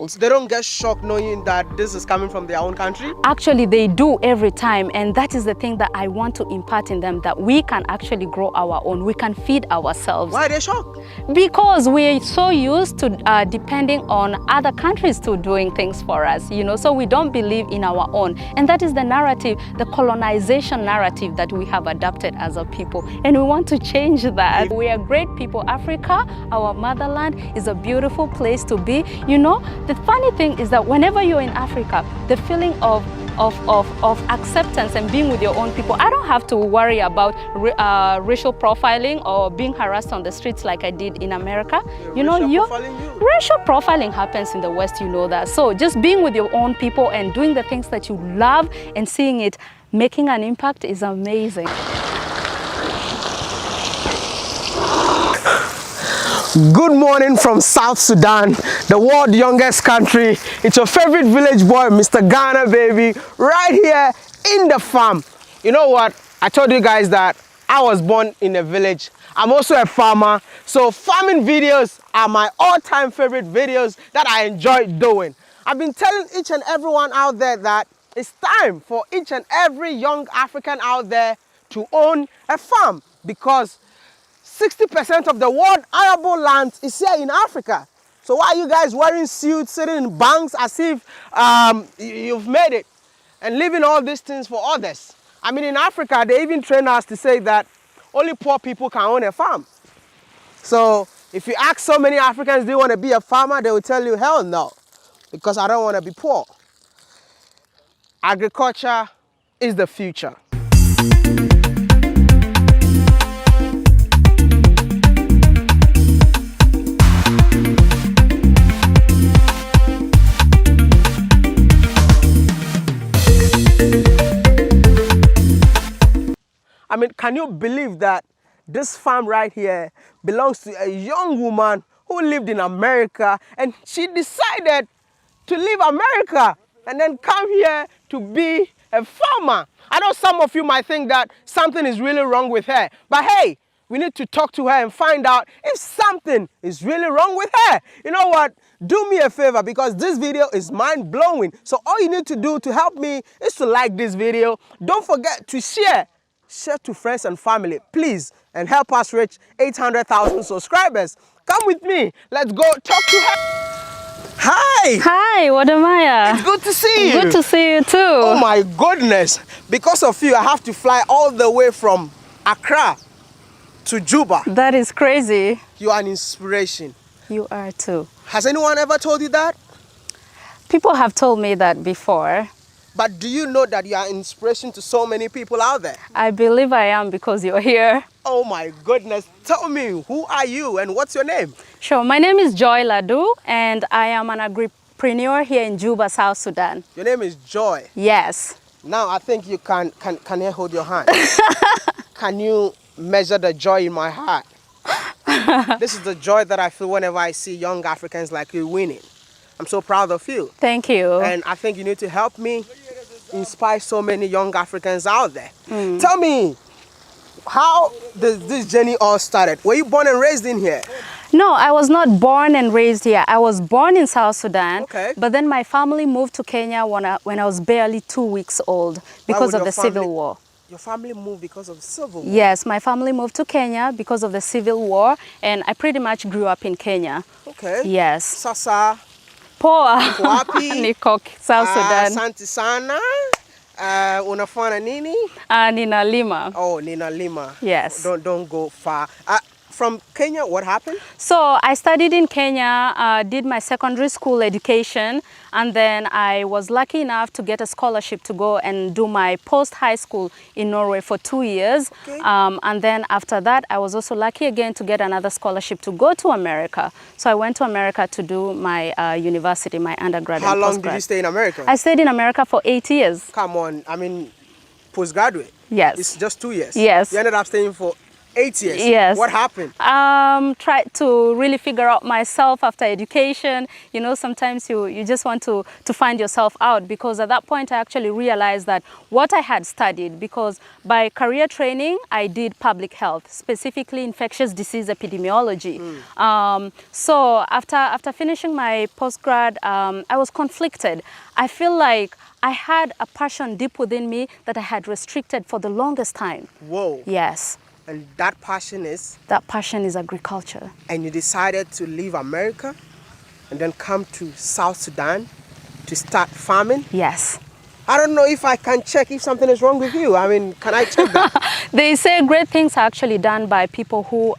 They don't get shocked knowing that this is coming from their own country? Actually, they do every time, and that is the thing that I want to impart in them, that we can actually grow our own, we can feed ourselves. Why are they shocked? Because we're so used to depending on other countries to doing things for us, you know, so we don't believe in our own. And that is the narrative, the colonization narrative that we have adopted as a people, and we want to change that. We are great people. Africa, our motherland, is a beautiful place to be. You know, the funny thing is that whenever you're in Africa, the feeling of acceptance and being with your own people, I don't have to worry about racial profiling or being harassed on the streets like I did in America. Racial profiling happens in the West, you know that. So just being with your own people and doing the things that you love and seeing it making an impact is amazing. Good morning from South Sudan, the world's youngest country. It's your favorite village boy, Mr. Ghana, baby, right here in the farm. You know what? I told you guys that I was born in a village. I'm also a farmer, so farming videos are my all-time favorite videos that I enjoy doing. I've been telling each and everyone out there that it's time for each and every young African out there to own a farm, because 60% of the world arable land is here in Africa. So why are you guys wearing suits, sitting in banks as if you've made it and leaving all these things for others? I mean, in Africa, they even train us to say that only poor people can own a farm. So if you ask so many Africans, do you want to be a farmer? They will tell you, hell no, because I don't want to be poor. Agriculture is the future. I mean, can you believe that this farm right here belongs to a young woman who lived in America, and she decided to leave America and then come here to be a farmer? I know some of you might think that something is really wrong with her, but hey, we need to talk to her and find out if something is really wrong with her. You know what? Do me a favor, because this video is mind-blowing. So all you need to do to help me is to like this video. Don't forget to share to friends and family, please, and help us reach 800,000 subscribers. Come with me. Let's go talk to her. Hi. Hi, Wadamaya. It's good to see you. Good to see you too. Oh my goodness. Because of you, I have to fly all the way from Accra to Juba. That is crazy. You are an inspiration. You are too. Has anyone ever told you that? People have told me that before. But do you know that you are an inspiration to so many people out there? I believe I am, because you're here. Oh my goodness. Tell me, who are you and what's your name? Sure, my name is Joy Ladu, and I am an agripreneur here in Juba, South Sudan. Your name is Joy? Yes. Now I think you can I hold your hand? Can you measure the joy in my heart? This is the joy that I feel whenever I see young Africans like you winning. I'm so proud of you. Thank you. And I think you need to help me inspire so many young Africans out there. Tell me, how does this journey all started? Were you born and raised in here? No, I was not born and raised here. I was born in South Sudan, okay, but then my family moved to Kenya when I was barely 2 weeks old because of the civil war. Your family moved because of the civil war? Yes, my family moved to Kenya because of the civil war, and I pretty much grew up in Kenya. Okay. Yes. Sasa. Poa. Wapi? Niko South Sudan. Asante sana. Unafanya nini? Ninalima. Oh, ninalima. Yes. Don't go far. From Kenya, what happened? So I studied in Kenya, did my secondary school education, and then I was lucky enough to get a scholarship to go and do my post-high school in Norway for 2 years. Okay. And then after that, I was also lucky again to get another scholarship to go to America. So I went to America to do my university, my undergrad and postgrad. How long did you stay in America? I stayed in America for 8 years. Come on, I mean, postgraduate? Yes. It's just 2 years? Yes. You ended up staying for 8 years? Yes. What happened? Tried to really figure out myself after education. You know, sometimes you just want to find yourself out, because at that point I actually realized that what I had studied, because by career training I did public health, specifically infectious disease epidemiology. So after finishing my postgrad, I was conflicted. I feel like I had a passion deep within me that I had restricted for the longest time. Whoa. Yes. And that passion is? That passion is agriculture. And you decided to leave America and then come to South Sudan to start farming? Yes. I don't know if I can check if something is wrong with you. I mean, can I check that? They say great things are actually done by people who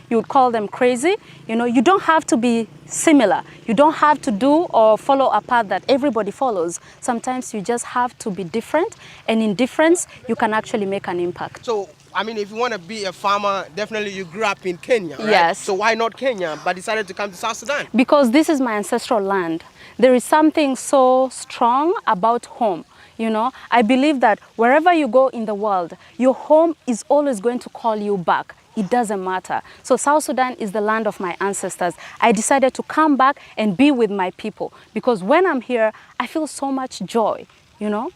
you would call them crazy. You know, you don't have to be similar. You don't have to do or follow a path that everybody follows. Sometimes you just have to be different, and in difference, you can actually make an impact. So, I mean, if you want to be a farmer, definitely you grew up in Kenya, right? Yes. So why not Kenya, but decided to come to South Sudan? Because this is my ancestral land. There is something so strong about home. You know, I believe that wherever you go in the world, your home is always going to call you back. It doesn't matter. So South Sudan is the land of my ancestors. I decided to come back and be with my people, because when I'm here, I feel so much joy, you know?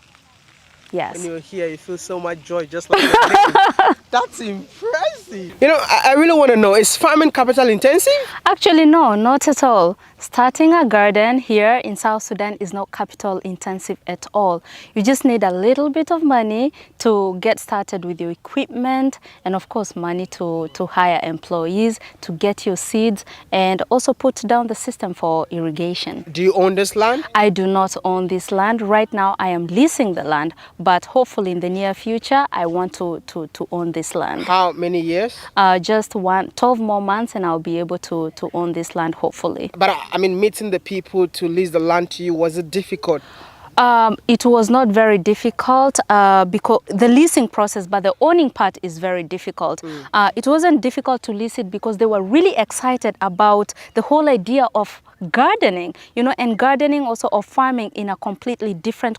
Yes. When you're here, you feel so much joy, just like that. That's impressive. You know, I really want to know, is farming capital intensive? Actually, no, not at all. Starting a garden here in South Sudan is not capital intensive at all. You just need a little bit of money to get started with your equipment, and of course money to hire employees, to get your seeds, and also put down the system for irrigation. Do you own this land? I do not own this land. Right now I am leasing the land, but hopefully in the near future I want to own this land. How many years? Just 12 more months and I'll be able to own this land, hopefully. But I mean, meeting the people to lease the land to you, was it difficult? It was not very difficult because the leasing process, but the owning part is very difficult. It wasn't difficult to lease it because they were really excited about the whole idea of gardening, you know, and gardening also of farming in a completely different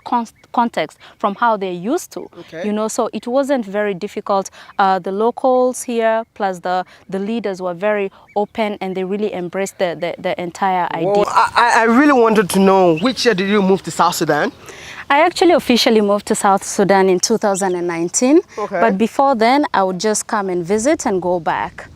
context from how they're used to, you know, so it wasn't very difficult. The locals here plus the leaders were very open and they really embraced the entire idea. Well, I really wanted to know, which year did you move to South Sudan? I actually officially moved to South Sudan in 2019, but before then I would just come and visit and go back.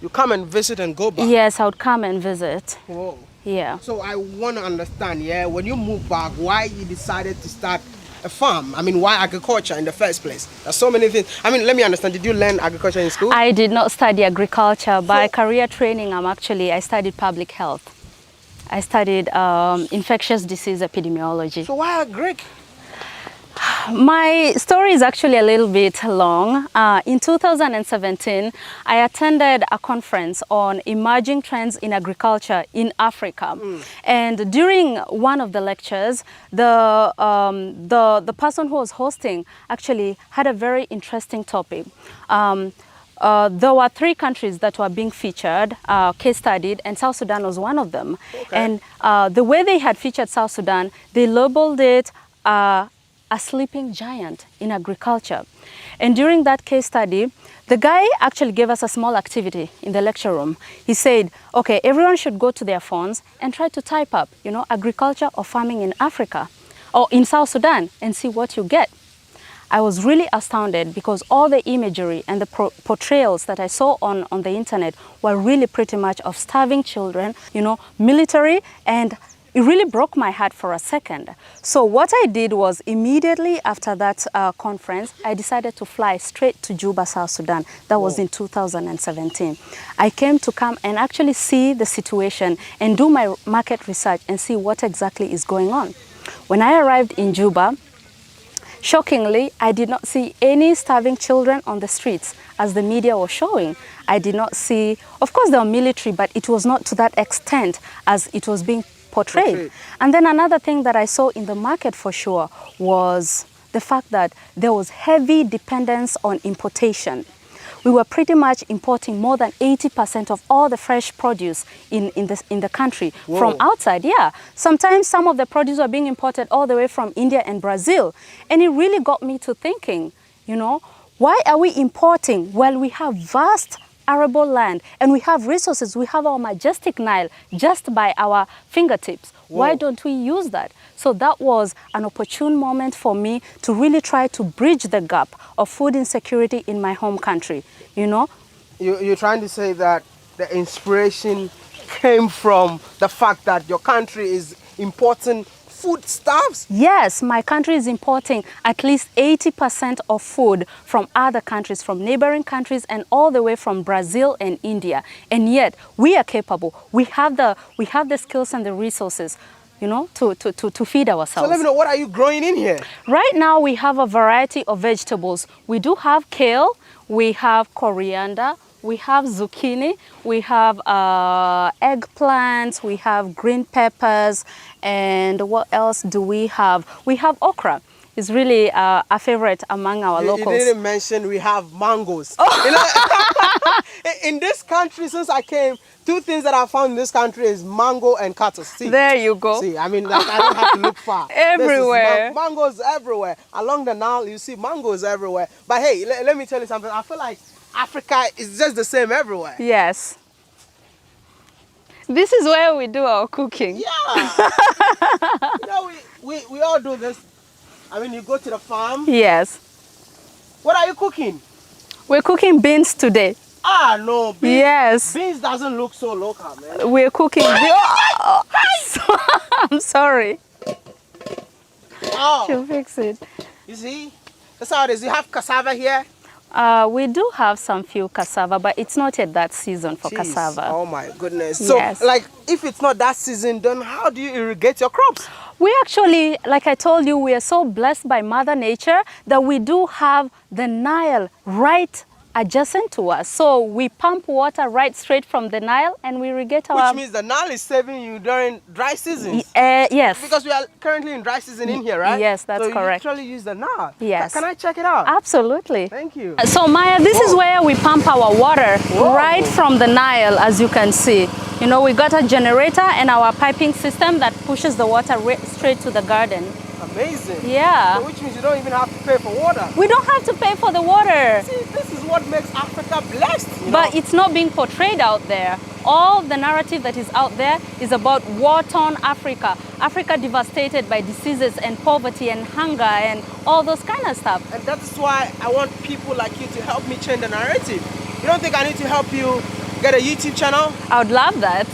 You come and visit and go back? Yes, I would come and visit. Whoa. Yeah. So I want to understand, when you moved back, why you decided to start a farm? I mean, why agriculture in the first place? There's so many things. I mean, let me understand, did you learn agriculture in school? I did not study agriculture. By career training, I studied public health. I studied infectious disease epidemiology. So why agric? My story is actually a little bit long. In 2017, I attended a conference on emerging trends in agriculture in Africa. And during one of the lectures, the person who was hosting actually had a very interesting topic. There were 3 countries that were being featured, case studied, and South Sudan was one of them. And the way they had featured South Sudan, they labeled it a sleeping giant in agriculture. And during that case study, the guy actually gave us a small activity in the lecture room. He said, okay, everyone should go to their phones and try to type up, you know, agriculture or farming in Africa or in South Sudan and see what you get. I was really astounded because all the imagery and the portrayals that I saw on the internet were really pretty much of starving children, you know, military, and it really broke my heart for a second. So what I did was immediately after that conference, I decided to fly straight to Juba, South Sudan. That was in 2017. I came to come and actually see the situation and do my market research and see what exactly is going on. When I arrived in Juba, shockingly, I did not see any starving children on the streets as the media was showing. I did not see, of course there were military, but it was not to that extent as it was being portrayed. And then another thing that I saw in the market for sure was the fact that there was heavy dependence on importation. We were pretty much importing more than 80% of all the fresh produce in the country from outside. Yeah, sometimes some of the produce were being imported all the way from India and Brazil. And it really got me to thinking, you know, Why are we importing? Well, we have vast arable land and we have resources. We have our majestic Nile just by our fingertips. Whoa. Why don't we use that? So that was an opportune moment for me to really try to bridge the gap of food insecurity in my home country, you know? You're trying to say that the inspiration came from the fact that your country is importing foodstuffs? Yes, my country is importing at least 80% of food from other countries, from neighboring countries and all the way from Brazil and India. And yet we are capable. We have the skills and the resources, you know, to feed ourselves. So let me know, what are you growing in here? Right now we have a variety of vegetables. We do have kale, we have coriander, we have zucchini, we have eggplants, we have green peppers, and what else do we have? We have okra. It's really a favorite among our locals. You didn't mention we have mangoes. Oh. You know, in this country, since I came, two things that I found in this country is mango and cattle. See, there you go. See, I mean, like, I don't have to look far. Everywhere. Mangoes everywhere. Along the Nile, you see mangoes everywhere. But hey, let me tell you something. I feel like Africa is just the same everywhere. Yes. This is where we do our cooking. Yeah. You know, we all do this. I mean, you go to the farm. Yes. What are you cooking? We're cooking beans today. Ah, no. Beans, yes. Beans doesn't look so local, man. We're cooking. I'm sorry. Oh. She'll fix it. You see? That's how it is. You have cassava here? We do have some few cassava, but it's not yet that season for cassava. Oh my goodness. Yes. So, like, if it's not that season, then how do you irrigate your crops? We actually, like I told you, we are so blessed by Mother Nature that we do have the Nile right adjacent to us. So we pump water right straight from the Nile and we irrigate our... Which means the Nile is saving you during dry seasons? Yes. Because we are currently in dry season in here, right? Yes, that's correct. So you literally use the Nile? Yes. Can I check it out? Absolutely. Thank you. So Maya, this is where we pump our water right from the Nile, as you can see. You know, we got a generator and our piping system that pushes the water straight to the garden. Amazing. Yeah. So which means you don't even have to pay for water. We don't have to pay for the water. See, this is what makes Africa blessed. But it's not being portrayed out there. All the narrative that is out there is about war-torn Africa. Africa devastated by diseases and poverty and hunger and all those kind of stuff. And that's why I want people like you to help me change the narrative. You don't think I need to help you get a YouTube channel? I would love that.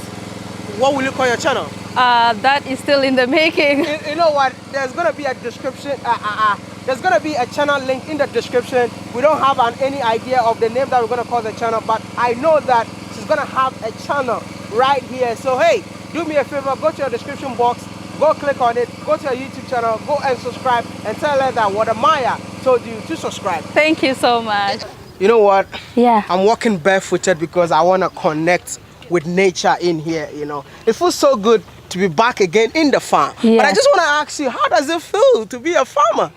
What will you call your channel? That is still in the making. You know what? There's going to be a description. There's going to be a channel link in the description. We don't have any idea of the name that we're going to call the channel, but I know that she's going to have a channel right here. So hey, do me a favor, go to your description box, go click on it, go to your YouTube channel, go and subscribe, and tell her that what Maya told you to subscribe. Thank you so much. You know what? Yeah. I'm walking barefooted because I want to connect with nature in here, you know. It feels so good to be back again in the farm. Yeah. But I just want to ask you, how does it feel to be a farmer?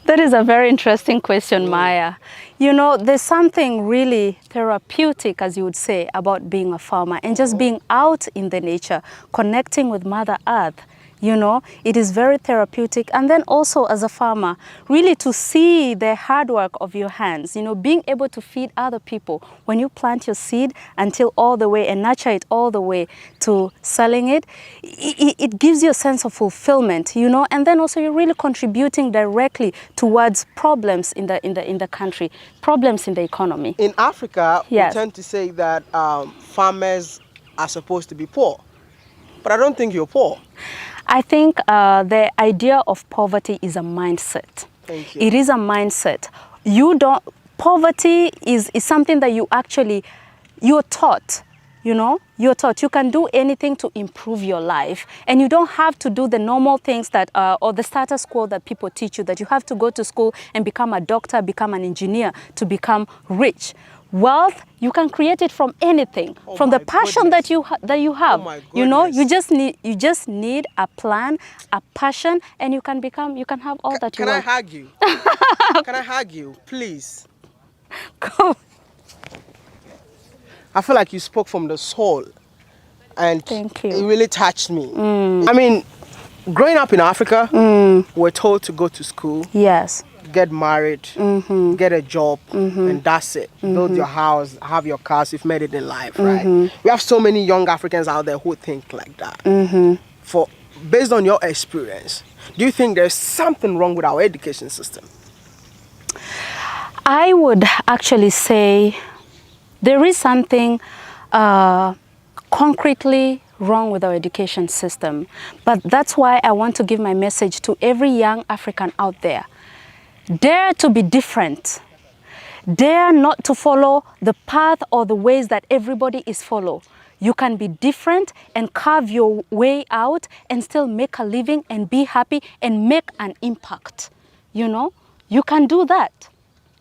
That is a very interesting question, Maya. You know, there's something really therapeutic, as you would say, about being a farmer and just being out in the nature, connecting with Mother Earth. You know, it is very therapeutic. And then also as a farmer, really to see the hard work of your hands, you know, being able to feed other people when you plant your seed until all the way and nurture it all the way to selling it, it gives you a sense of fulfillment, you know, and then also you're really contributing directly towards problems in the country, problems in the economy. In Africa, yes, we tend to say that farmers are supposed to be poor, but I don't think you're poor. I think the idea of poverty is a mindset. Thank you. It is a mindset. Poverty is something that you're taught, you know, you're taught. You can do anything to improve your life. And you don't have to do the normal things that, or the status quo that people teach you, that you have to go to school and become a doctor, become an engineer to become rich. Wealth, you can create it from anything, from the passion that you have. You know, you just need a plan, a passion, and you can have all that you want. Can I hug you? Can I hug you, please? Go. I feel like you spoke from the soul, and thank you. It really touched me. I mean, growing up in Africa, we're told to go to school. Yes. get married, get a job, and that's it. Build your house, have your cars, you've made it in life, right? We have so many young Africans out there who think like that. Based on your experience, do you think there's something wrong with our education system? I would actually say there is something concretely wrong with our education system. But that's why I want to give my message to every young African out there. Dare to be different. Dare not to follow the path or the ways that everybody is follow. You can be different and carve your way out and still make a living and be happy and make an impact. You know, you can do that.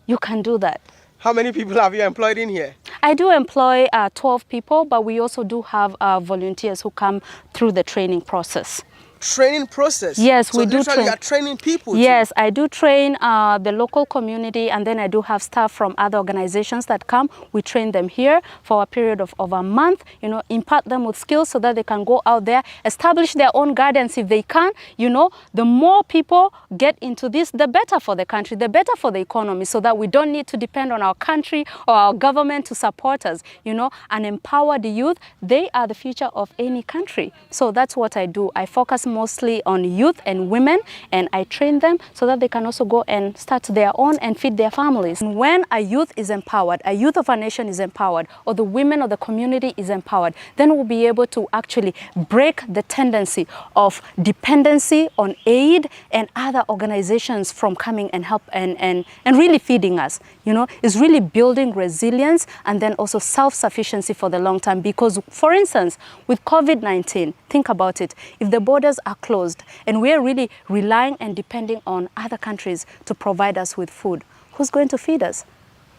You can do that. How many people have you employed in here? I do employ 12 people, but we also do have volunteers who come through the training process. Training process? Yes, so we do train. You are training people Yes, too. I do train the local community, and then I do have staff from other organizations that come. We train them here for a period of a month, you know, impart them with skills so that they can go out there, establish their own gardens if they can. You know, the more people get into this, the better for the country, the better for the economy, so that we don't need to depend on our country or our government to support us, you know, and empower the youth. They are the future of any country. So that's what I do. I focus mostly on youth and women, and I train them so that they can also go and start their own and feed their families. And when a youth is empowered, a youth of a nation is empowered, or the women of the community is empowered, then we'll be able to actually break the tendency of dependency on aid and other organizations from coming and help and really feeding us. You know, it's really building resilience and then also self-sufficiency for the long term. Because, for instance, with COVID-19, think about it. If the borders are closed and we're really relying and depending on other countries to provide us with food, who's going to feed us?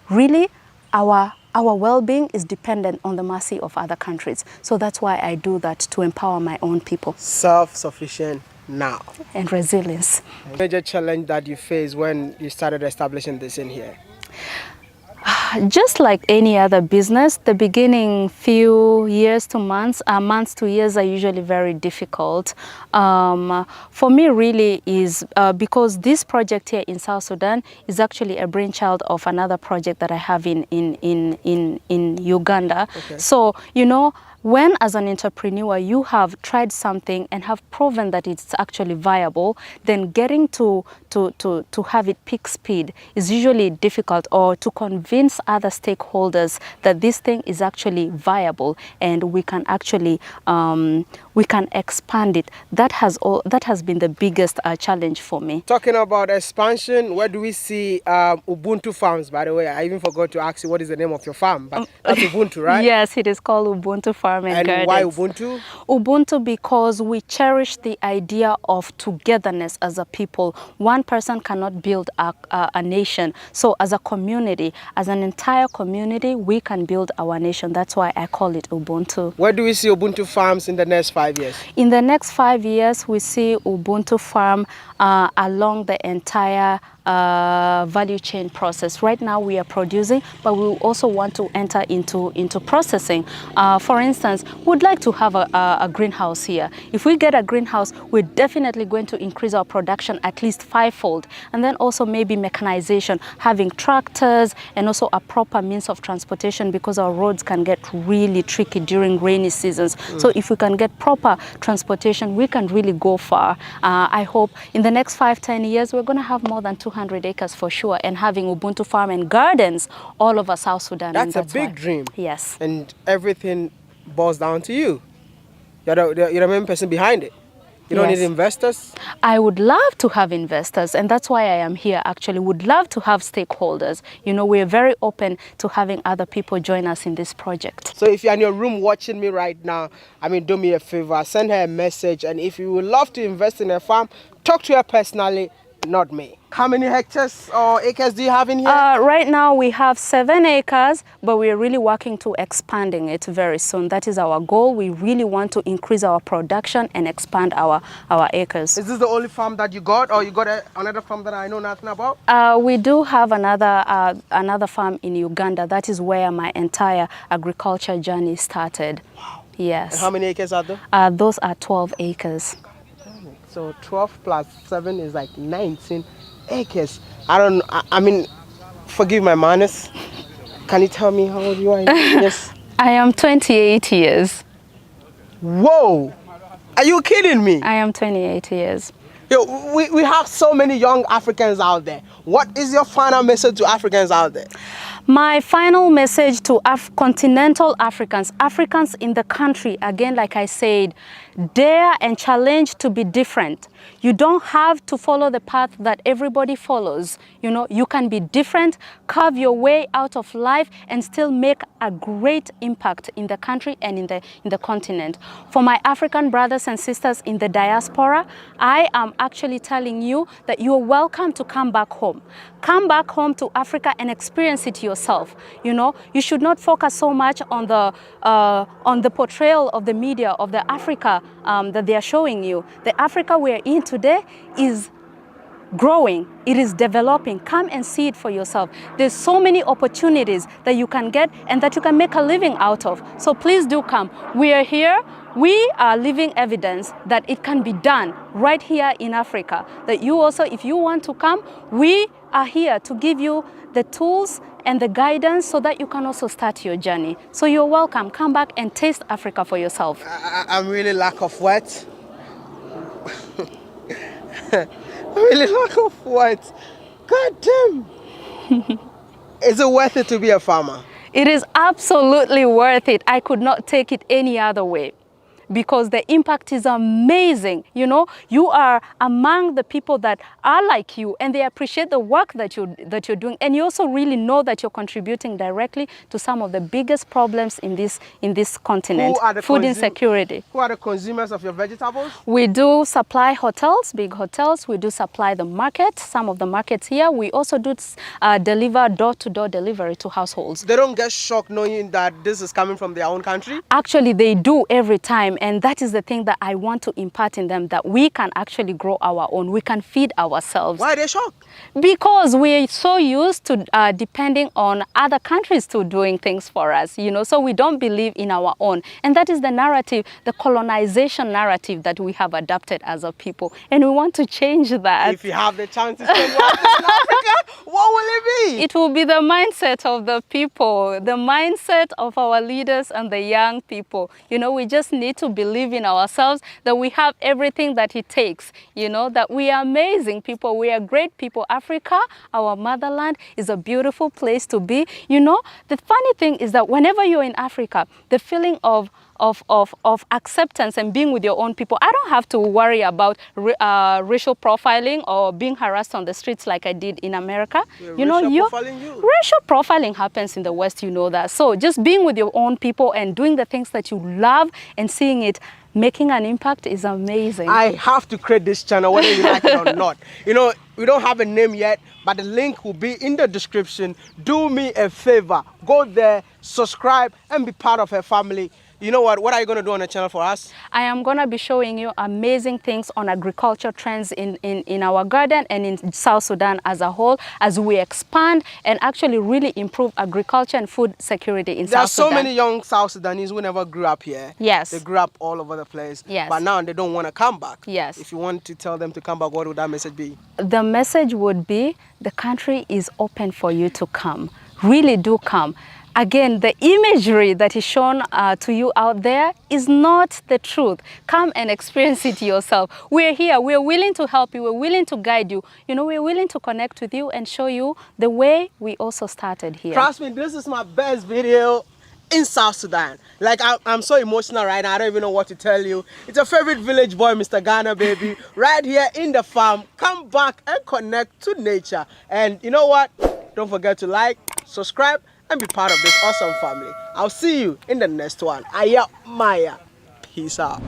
Really, our well-being is dependent on the mercy of other countries. So that's why I do that, to empower my own people. Self-sufficient now. And resilience. Major challenge that you faced when you started establishing this in here? Just like any other business, the beginning few years to months to years are usually very difficult. For me, really is because this project here in South Sudan is actually a brainchild of another project that I have in Uganda. Okay. So, you know, when as an entrepreneur you have tried something and have proven that it's actually viable, then getting to have it peak speed is usually difficult, or to convince other stakeholders that this thing is actually viable and we can actually we can expand it. That has been the biggest challenge for me. Talking about expansion, where do we see Ubuntu Farms? By the way, I even forgot to ask you what is the name of your farm, but that's Ubuntu, right? Yes, it is called Ubuntu Farm and Gardens. Why Ubuntu? Ubuntu because we cherish the idea of togetherness as a people. One person cannot build a nation. So as a community, as an entire community, we can build our nation. That's why I call it Ubuntu. Where do we see Ubuntu Farms in the next 5 years? In the next 5 years, we see Ubuntu Farm along the entire value chain process. Right now we are producing, but we also want to enter into processing. For instance, we'd like to have a greenhouse here. If we get a greenhouse, we're definitely going to increase our production at least 5-fold. And then also maybe mechanization, having tractors and also a proper means of transportation, because our roads can get really tricky during rainy seasons. So if we can get proper transportation, we can really go far. I hope in the next 5-10 years, we're going to have more than 200 acres for sure, and having Ubuntu Farm and Gardens all over South Sudan. That's a big dream. Yes. And everything boils down to you. You're the main person behind it. You don't need investors? I would love to have investors, and that's why I am here actually. Would love to have stakeholders. You know, we're very open to having other people join us in this project. So if you're in your room watching me right now, I mean, do me a favor, send her a message, and if you would love to invest in a farm, talk to her personally, not me. How many hectares or acres do you have in here? Right now we have 7 acres, but we're really working to expanding it very soon. That is our goal. We really want to increase our production and expand our acres. Is this the only farm that you got, or you got another farm that I know nothing about? We do have another farm in Uganda. That is where my entire agriculture journey started. Wow. Yes. And how many acres are there? Those are 12 acres. So 12 plus 7 is like 19 acres. I mean, forgive my manners. Can you tell me how old you are? Yes. I am 28 years. Whoa! Are you kidding me? I am 28 years. Yo, we have so many young Africans out there. What is your final message to Africans out there? My final message to continental Africans, Africans in the country, again, like I said, dare and challenge to be different. You don't have to follow the path that everybody follows. You know, you can be different, carve your way out of life, and still make a great impact in the country and in the continent. For my African brothers and sisters in the diaspora, I am actually telling you that you are welcome to come back home. Come back home to Africa and experience it yourself. You know, you should not focus so much on the portrayal of the media of the Africa that they are showing you. The Africa we are in today is growing, it is developing. Come and see it for yourself. There's so many opportunities that you can get and that you can make a living out of. So please do come. We are here. We are living evidence that it can be done right here in Africa. That you also, if you want to come, we are here to give you the tools and the guidance so that you can also start your journey. So you're welcome. Come back and taste Africa for yourself. I'm really lack of words. Really lack of words. God damn. Is it worth it to be a farmer? It is absolutely worth it. I could not take it any other way, because the impact is amazing. You know, you are among the people that are like you and they appreciate the work that you're doing, and you also really know that you're contributing directly to some of the biggest problems in this continent. Food insecurity. Who are the consumers of your vegetables? We do supply hotels, big hotels. We do supply the market, some of the markets here. We also do deliver door-to-door delivery to households. They don't get shocked knowing that this is coming from their own country? Actually, they do every time. And that is the thing that I want to impart in them, that we can actually grow our own. We can feed ourselves. Why are they shocked? Because we're so used to depending on other countries to doing things for us, you know, so we don't believe in our own. And that is the narrative, the colonization narrative that we have adopted as a people. And we want to change that. If you have the chance to spend your life in Africa, what will it be? It will be the mindset of the people, the mindset of our leaders and the young people. You know, we just need to believe in ourselves, that we have everything that it takes, you know, that we are amazing people, we are great people. Africa, our motherland, is a beautiful place to be. You know, the funny thing is that whenever you're in Africa, the feeling of acceptance and being with your own people, I don't have to worry about racial profiling or being harassed on the streets like I did in America. Racial profiling happens in the West, you know that. So just being with your own people and doing the things that you love and seeing it making an impact is amazing. I have to create this channel whether you like it or not. You know, we don't have a name yet, but the link will be in the description. Do me a favor, go there, subscribe, and be part of her family. You know what are you going to do on the channel for us? I am going to be showing you amazing things on agriculture trends in our garden and in South Sudan as a whole, as we expand and actually really improve agriculture and food security in South Sudan. There are so many young South Sudanese who never grew up here. Yes. They grew up all over the place. Yes. But now they don't want to come back. Yes. If you want to tell them to come back, what would that message be? The message would be, the country is open for you to come. Really do come. Again, the imagery that is shown to you out there is not the truth. Come and experience it yourself. We're here. We're willing to help you. We're willing to guide you. You know, we're willing to connect with you and show you the way we also started here. Trust me, this is my best video in South Sudan. Like, I'm so emotional right now. I don't even know what to tell you. It's a favorite village boy, Mr. Ghana, baby. Right here in the farm. Come back and connect to nature. And you know what? Don't forget to like, subscribe, and be part of this awesome family. I'll see you in the next one. Aya Maya. Peace out.